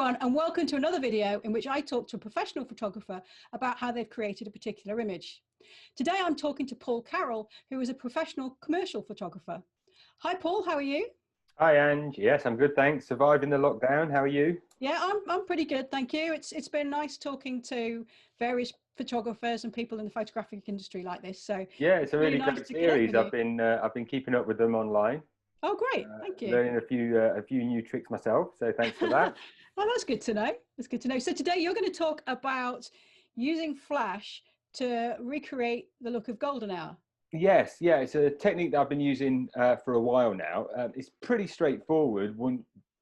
everyone, and welcome to another video in which I talk to a professional photographer about how they've created a particular image. Today I'm talking to Paul Carroll, who is a professional commercial photographer. Hi Paul, how are you? Hi Ange, yes, I'm good, thanks. Surviving the lockdown, how are you? Yeah, I'm pretty good, thank you. It's been nice talking to various photographers and people in the photographic industry like this. So Yeah, it's a really really nice great to connect series. with you. I've been keeping up with them online, Oh, great, thank you. learning a few new tricks myself. So thanks for that. Oh, that's good to know. That's good to know. So today you're going to talk about using flash to recreate the look of golden hour. Yes, yeah, it's a technique that I've been using for a while now. It's pretty straightforward,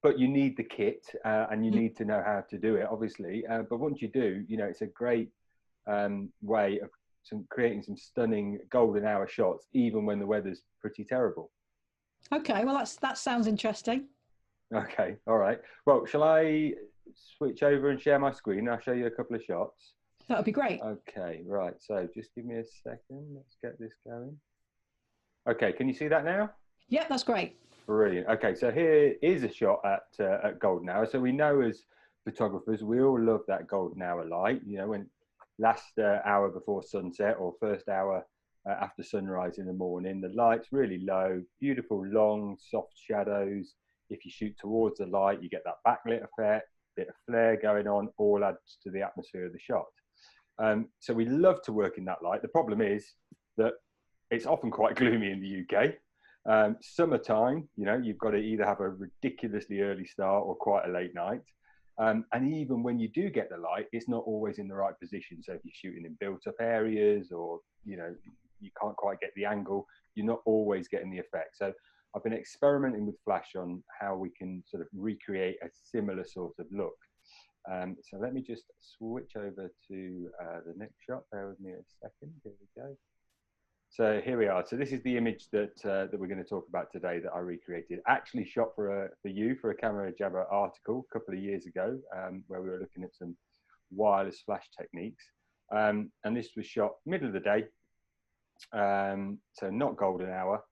but you need the kit and you need to know how to do it, obviously. But once you do, you know, it's a great way of creating some stunning golden hour shots, even when the weather's pretty terrible. Okay, well that sounds interesting. Okay, all right. Well, shall I switch over and share my screen? I'll show you a couple of shots. That would be great. Okay, right. So just give me a second. Let's get this going. Okay, can you see that now? Yeah, that's great. Brilliant. Okay, so here is a shot at golden hour. So we know as photographers, we all love that golden hour light. You know, when last hour before sunset or first hour after sunrise in the morning, the light's really low, beautiful, long, soft shadows. If you shoot towards the light, you get that backlit effect, bit of flare going on, all adds to the atmosphere of the shot. So we love to work in that light. The problem is that it's often quite gloomy in the UK. Summertime, you know, you've got to either have a ridiculously early start or quite a late night. And even when you do get the light, it's not always in the right position. So if you're shooting in built up areas or, you know, you can't quite get the angle, you're not always getting the effect. So I've been experimenting with flash on how we can sort of recreate a similar sort of look. So let me just switch over to the next shot. Bear with me a second. Here we go. So here we are. So this is the image that that we're going to talk about today that I recreated. Actually shot for a Camera Jabber article a couple of years ago, where we were looking at some wireless flash techniques. And this was shot middle of the day, so not golden hour.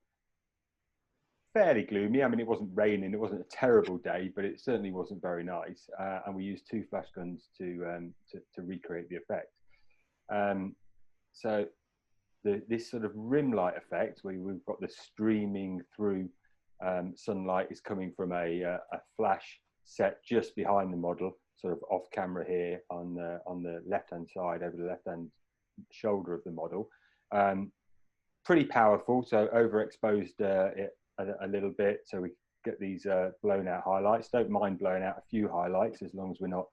Fairly gloomy. I mean, it wasn't raining. It wasn't a terrible day, but it certainly wasn't very nice. And we used two flash guns to recreate the effect. So this sort of rim light effect, where we've got the streaming through sunlight, is coming from a flash set just behind the model, sort of off camera here on the left hand side, over the left hand shoulder of the model. Pretty powerful. So overexposed it a little bit, so we get these blown out highlights. Don't mind blowing out a few highlights as long as we're not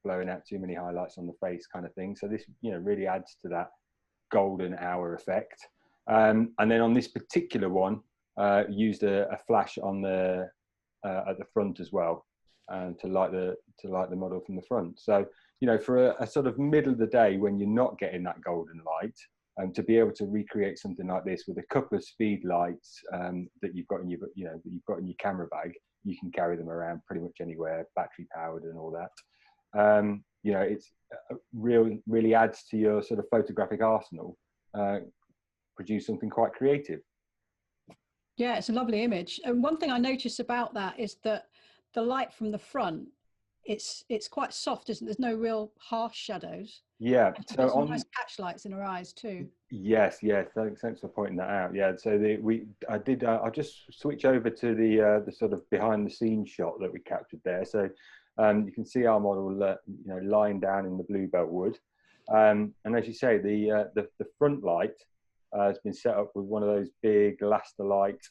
blowing out too many highlights on the face, kind of thing. So this, you know, really adds to that golden hour effect. And then on this particular one, used a flash on the at the front as well, to light the model from the front. So, you know, for a sort of middle of the day when you're not getting that golden light, to be able to recreate something like this with a couple of speed lights that you've got in your, you know, that you've got in your camera bag, you can carry them around pretty much anywhere, battery powered and all that. You know, it's really adds to your sort of photographic arsenal. Produce something quite creative. Yeah, it's a lovely image. And one thing I noticed about that is that the light from the front, it's quite soft, isn't it? There's no real harsh shadows. Yeah. And she's So got some nice catch lights in her eyes too. yes. Thanks for pointing that out. Yeah. So I'll just switch over to the sort of behind the scenes shot that we captured there. So you can see our model, you know, lying down in the bluebell wood. And as you say, the front light has been set up with one of those big Elasto-Light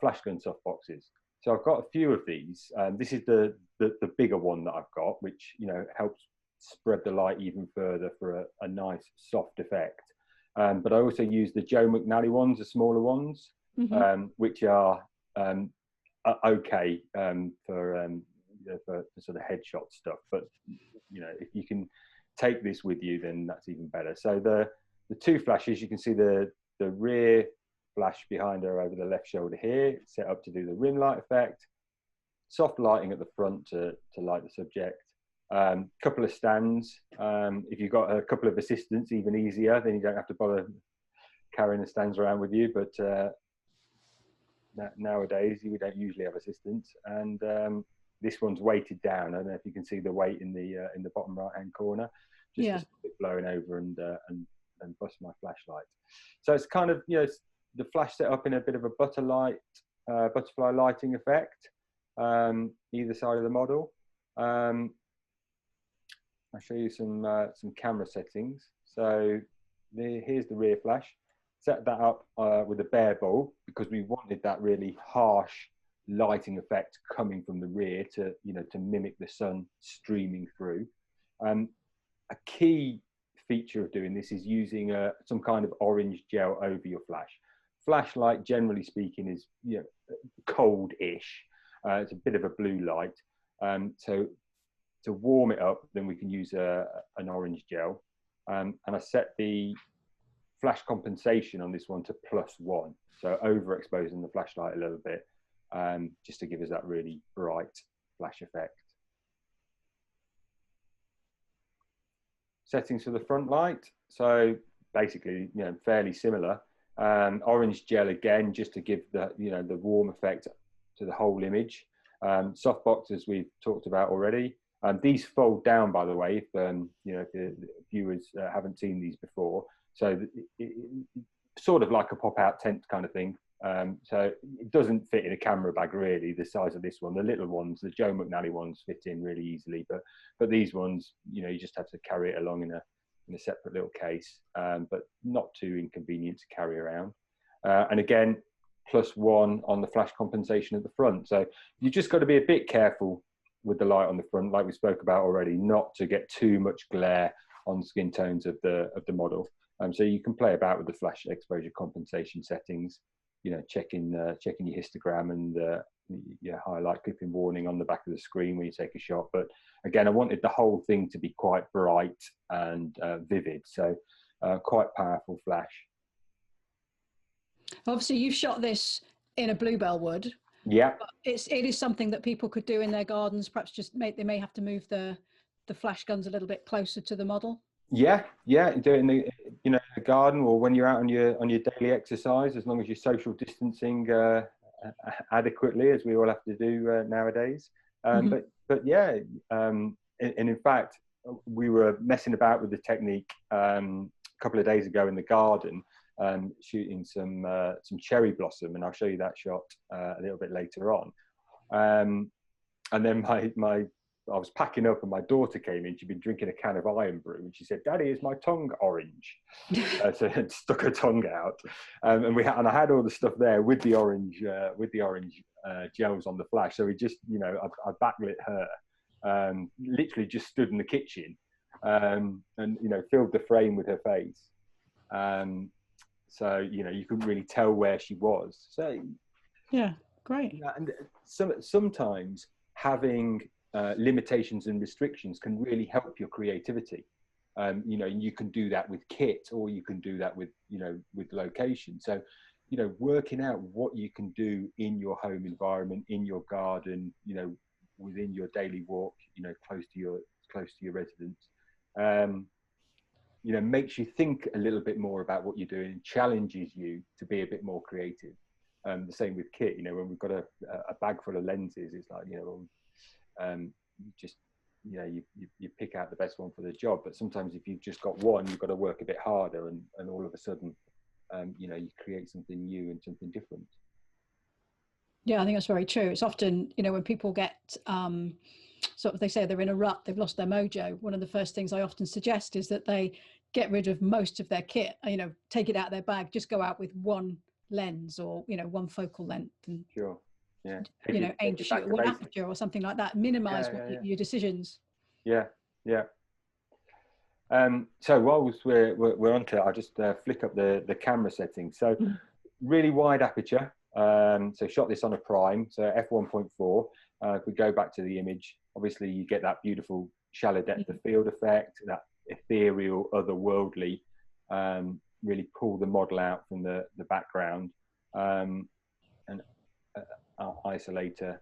flash gun softboxes. So I've got a few of these. This is the bigger one that I've got, which, you know, helps spread the light even further for a nice soft effect. But I also use the Joe McNally ones, the smaller ones, which are okay for sort of headshot stuff. But, you know, if you can take this with you, then that's even better. So the two flashes, you can see the rear flash behind her over the left shoulder here, set up to do the rim light effect. Soft lighting at the front to light the subject. Couple of stands. If you've got a couple of assistants, even easier, then you don't have to bother carrying the stands around with you. But nowadays, we don't usually have assistants. And this one's weighted down. I don't know if you can see the weight in the bottom right hand corner, just Yeah. to stop it blowing over and bust my flashlight. So it's kind of, you know, the flash set up in a bit of a butterfly lighting effect, either side of the model. I'll show you some camera settings. So here's the rear flash. Set that up with a bare bulb because we wanted that really harsh lighting effect coming from the rear to, you know, to mimic the sun streaming through. A key feature of doing this is using some kind of orange gel over your flash. Flashlight, generally speaking, is, you know, cold-ish. It's a bit of a blue light. So to warm it up, then we can use an orange gel. And I set the flash compensation on this one to +1, so overexposing the flashlight a little bit, just to give us that really bright flash effect. Settings for the front light, so basically, you know, fairly similar. Orange gel again, just to give the, you know, the warm effect to the whole image. Softbox, as we've talked about already. These fold down, by the way, if you know, if the viewers haven't seen these before. So sort of like a pop-out tent kind of thing. So it doesn't fit in a camera bag really, the size of this one. The little ones, the Joe McNally ones, fit in really easily, but these ones, you know, you just have to carry it along in a separate little case, but not too inconvenient to carry around. And again, +1 on the flash compensation at the front. So you just got to be a bit careful with the light on the front, like we spoke about already, not to get too much glare on the skin tones of the model. So you can play about with the flash exposure compensation settings, you know, checking your histogram and your highlight clipping warning on the back of the screen when you take a shot. But again, I wanted the whole thing to be quite bright and vivid, so quite powerful flash. Obviously, you've shot this in a bluebell wood. Yeah. It is something that people could do in their gardens. Perhaps just they may have to move the flash guns a little bit closer to the model. Yeah, do it in the, you know, the garden, or when you're out on your daily exercise, as long as you're social distancing adequately, as we all have to do nowadays. But yeah, and in fact, we were messing about with the technique a couple of days ago in the garden, shooting some cherry blossom, and I'll show you that shot a little bit later on. And then I was packing up and my daughter came in. She'd been drinking a can of Iron Brew and she said, "Daddy, is my tongue orange?" So it stuck her tongue out, and I had all the stuff there with the orange gels on the flash. So we just, you know, I backlit her, literally just stood in the kitchen, and, you know, filled the frame with her face. So, you know, you couldn't really tell where she was. So yeah, great. And sometimes having limitations and restrictions can really help your creativity. You know, you can do that with kit, or you can do that with, you know, with location. So, you know, working out what you can do in your home environment, in your garden, you know, within your daily walk, you know, close to your residence, you know, makes you think a little bit more about what you're doing, and challenges you to be a bit more creative. The same with kit. You know, when we've got a bag full of lenses, it's like, you know, just, you know, you pick out the best one for the job. But sometimes if you've just got one, you've got to work a bit harder, and all of a sudden, you know, you create something new and something different. Yeah, I think that's very true. It's often, you know, when people get sort of, they say they're in a rut, they've lost their mojo. One of the first things I often suggest is that they get rid of most of their kit, you know, take it out of their bag, just go out with one lens, or, you know, one focal length, and Sure. Yeah. you know, aim to shoot one aperture or something like that. Minimize your decisions. Yeah. So whilst we're onto it, I'll just flick up the camera settings. So really wide aperture. So shot this on a prime, so f1.4. If we go back to the image, obviously you get that beautiful shallow depth of field effect, that ethereal, otherworldly, really pull the model out from the background, and our isolator.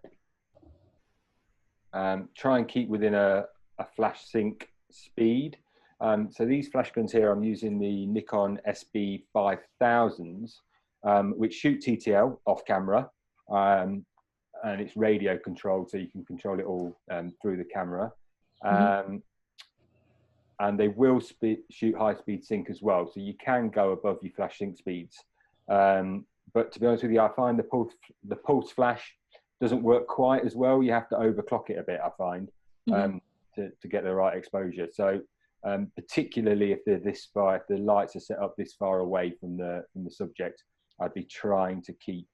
Try and keep within a flash sync speed. So these flash guns here, I'm using the Nikon SB5000s, which shoot TTL off camera, and it's radio controlled, so you can control it all through the camera. And they will shoot high-speed sync as well, so you can go above your flash sync speeds. But to be honest with you, I find the pulse flash doesn't work quite as well. You have to overclock it a bit, I find, to get the right exposure. So particularly if they're this far, if the lights are set up this far away from the subject, I'd be trying to keep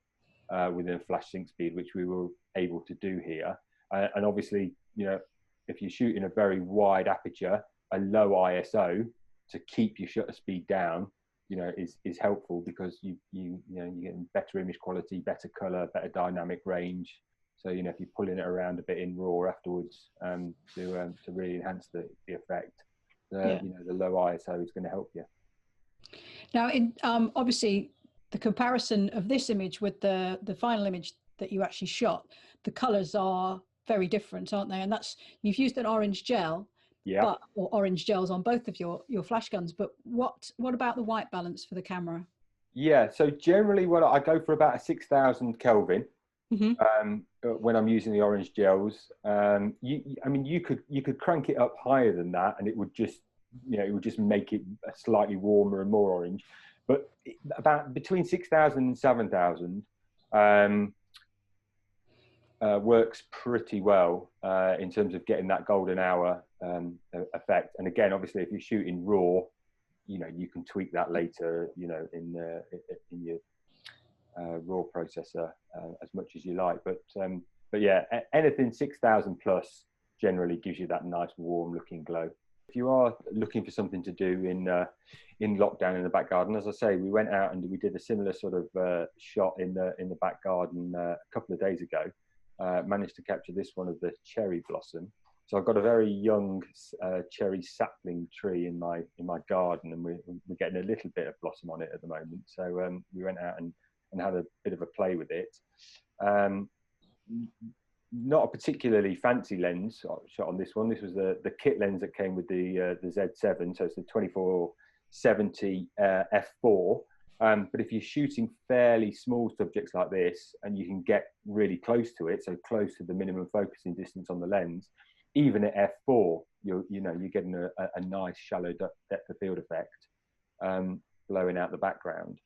within a flash sync speed, which we were able to do here. And obviously, you know, if you're shooting a very wide aperture, a low ISO to keep your shutter speed down, you know, is helpful, because you know, you're getting better image quality, better color, better dynamic range. So, you know, if you're pulling it around a bit in RAW afterwards to really enhance the effect, you know, the low ISO is going to help you. Now, obviously, the comparison of this image with the final image that you actually shot, the colors are very different, aren't they? And that's, you've used an orange gel, or orange gels on both of your flash guns. But what about the white balance for the camera? Yeah, so generally, I go for about a 6,000 Kelvin. When I'm using the orange gels. I mean, you could crank it up higher than that, and it would just, you know, it would just make it slightly warmer and more orange. But about between 6,000 and 7,000 works pretty well in terms of getting that golden hour effect. And again, obviously, if you're shooting RAW, you know, you can tweak that later, you know, in your RAW processor as much as you like. But yeah, anything 6,000 plus generally gives you that nice warm looking glow. If you are looking for something to do in lockdown in the back garden, as I say, we went out and we did a similar sort of shot in the back garden a couple of days ago. Managed to capture this one of the cherry blossom. So I've got a very young cherry sapling tree in my garden, and we're getting a little bit of blossom on it at the moment. So we went out and had a bit of a play with it. Not a particularly fancy lens shot on this one. This was the kit lens that came with the Z7, so it's the 2470 f4. But if you're shooting fairly small subjects like this, and you can get really close to it, so close to the minimum focusing distance on the lens, even at f4, you're getting a nice shallow depth of field effect blowing out the background.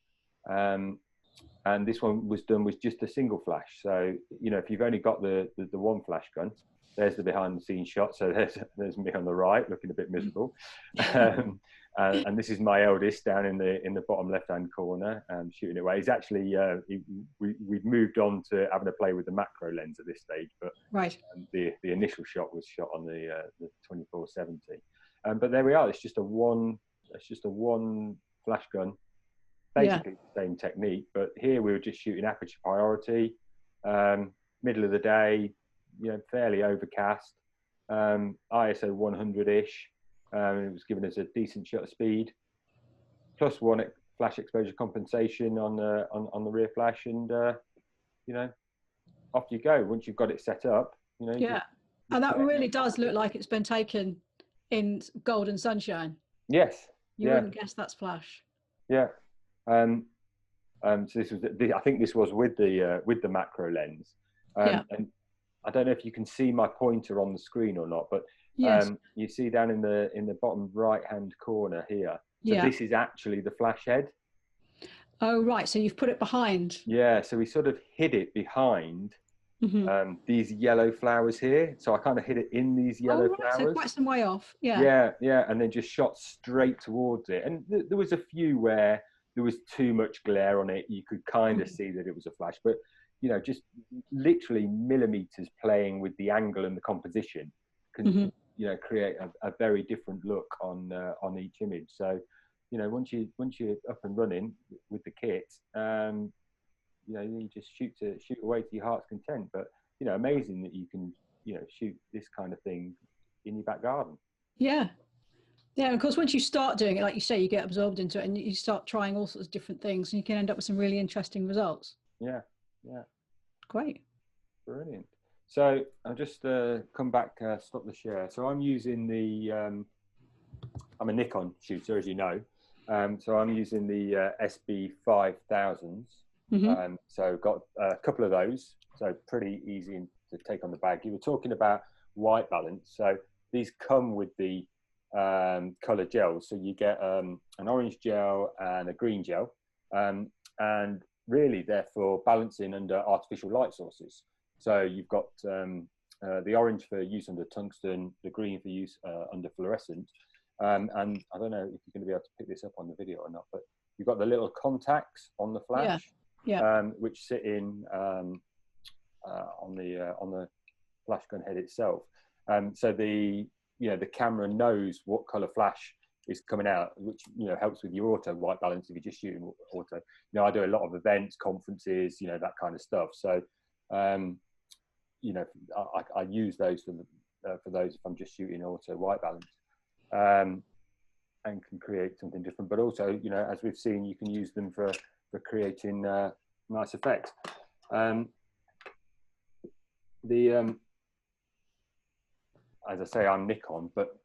And this one was done with just a single flash. So, you know, if you've only got the one flash gun, there's the behind the scenes shot. So there's me on the right looking a bit miserable. And this is my eldest down in the bottom left-hand corner, shooting away. He's actually, we've moved on to having a play with the macro lens at this stage, but the initial shot was shot on the 2470. But there we are. It's just a one flash gun. Basically the same technique, but here we were just shooting aperture priority, middle of the day, you know, fairly overcast, ISO 100-ish. It was giving us a decent shutter speed, plus one flash exposure compensation on the rear flash, and you know, off you go. Once you've got it set up, you know. Yeah, and that really does look like it's been taken in golden sunshine. Yes. You wouldn't guess that's flash. Yeah. So this was, I think this was with the macro lens. And I don't know if you can see my pointer on the screen or not, but you see down in the bottom right hand corner here. So this is actually the flash head. Oh right, so you've put it behind. Yeah, so we sort of hid it behind these yellow flowers here. So I kind of hid it in these yellow flowers. So quite some way off. Yeah, and then just shot straight towards it. And there was a few where there was too much glare on it. You could kind of see that it was a flash, but you know, just literally millimeters playing with the angle and the composition can you know, create a very different look on each image. So, you know, once you're up and running with the kit, you know, you just shoot away to your heart's content. But you know, amazing that you can, you know, shoot this kind of thing in your back garden. Yeah. Yeah, and of course, once you start doing it, like you say, you get absorbed into it and you start trying all sorts of different things, and you can end up with some really interesting results. Yeah. Great. Brilliant. So I'll just come back, stop the share. So I'm using I'm a Nikon shooter, as you know. So I'm using the SB5000s. So got a couple of those, so pretty easy to take on the bag. You were talking about white balance, so these come with the color gels, so you get an orange gel and a green gel, and really they're for balancing under artificial light sources. So you've got the orange for use under tungsten, the green for use under fluorescent, and I don't know if you're going to be able to pick this up on the video or not, but you've got the little contacts on the flash, which sit in on the flash gun head itself. So the camera knows what color flash is coming out, which helps with your auto white balance if you're just shooting auto. I do a lot of events, conferences, that kind of stuff. So I use those for those if I'm just shooting auto white balance, and can create something different. But also, as we've seen, you can use them for creating nice effects. As I say, I'm Nikon, but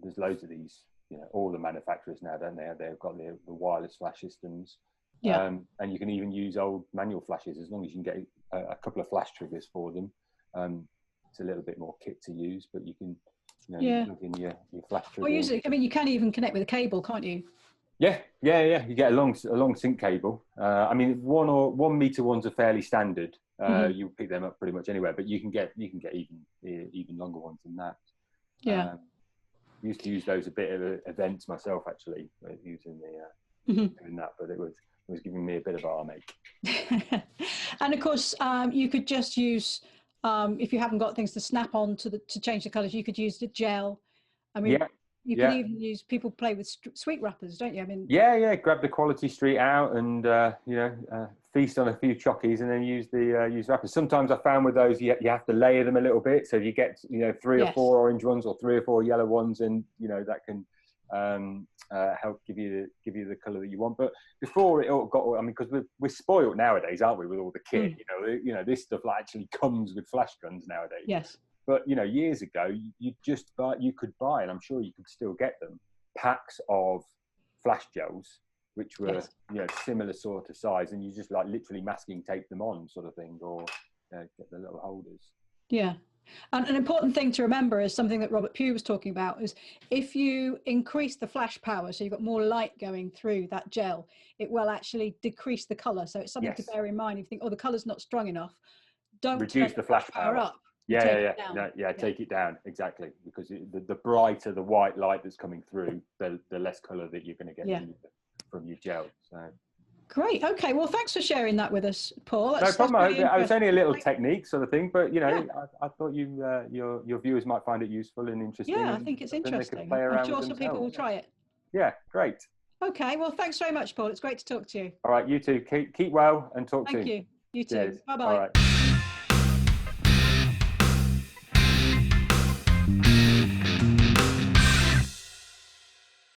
there's loads of these. All the manufacturers now, don't they? They've got the wireless flash systems, and you can even use old manual flashes as long as you can get a couple of flash triggers for them. It's a little bit more kit to use, but you can, you plug in your flash trigger. Well, usually, you can even connect with a cable, can't you? Yeah. You get a long sync cable. 1 meter ones are fairly standard. You pick them up pretty much anywhere, but you can get even longer ones than that. Yeah. Used to use those a bit at events myself, actually, using doing that, but it was giving me a bit of armache. And of course, you could just use, if you haven't got things to snap on to change the colors, you could use the gel. You can even use, people play with sweet wrappers, don't you? Grab the Quality Street out and feast on a few chockies and then use wrappers. Sometimes I found with those you have to layer them a little bit, so you get 3 or 4 orange ones or 3 or 4 yellow ones, and that can help give you the color that you want. But before it all got, because we're spoiled nowadays, aren't we, with all the kit? This stuff actually comes with flash guns nowadays. Yes. But years ago, you could buy, and I'm sure you could still get them, packs of flash gels, which were similar sort of size, and you just literally masking tape them on, sort of thing, or get the little holders. Yeah, and an important thing to remember is something that Robert Pugh was talking about, is if you increase the flash power, so you've got more light going through that gel, it will actually decrease the color. So it's something to bear in mind. If you think, the color's not strong enough, don't reduce the flash power up. Take it down, exactly, because the brighter the white light that's coming through, the less color that you're going to get from your gel. So great. Okay, well, thanks for sharing that with us, Paul. No problem. I was only a little technique sort of thing, but I thought your viewers might find it useful and interesting. I think it's interesting. I'm sure some people will try it. Yeah, great. Okay, well, thanks very much, Paul. It's great to talk to you. All right, you too. Keep well and talk soon. Thank you. You too. Bye-bye. All right.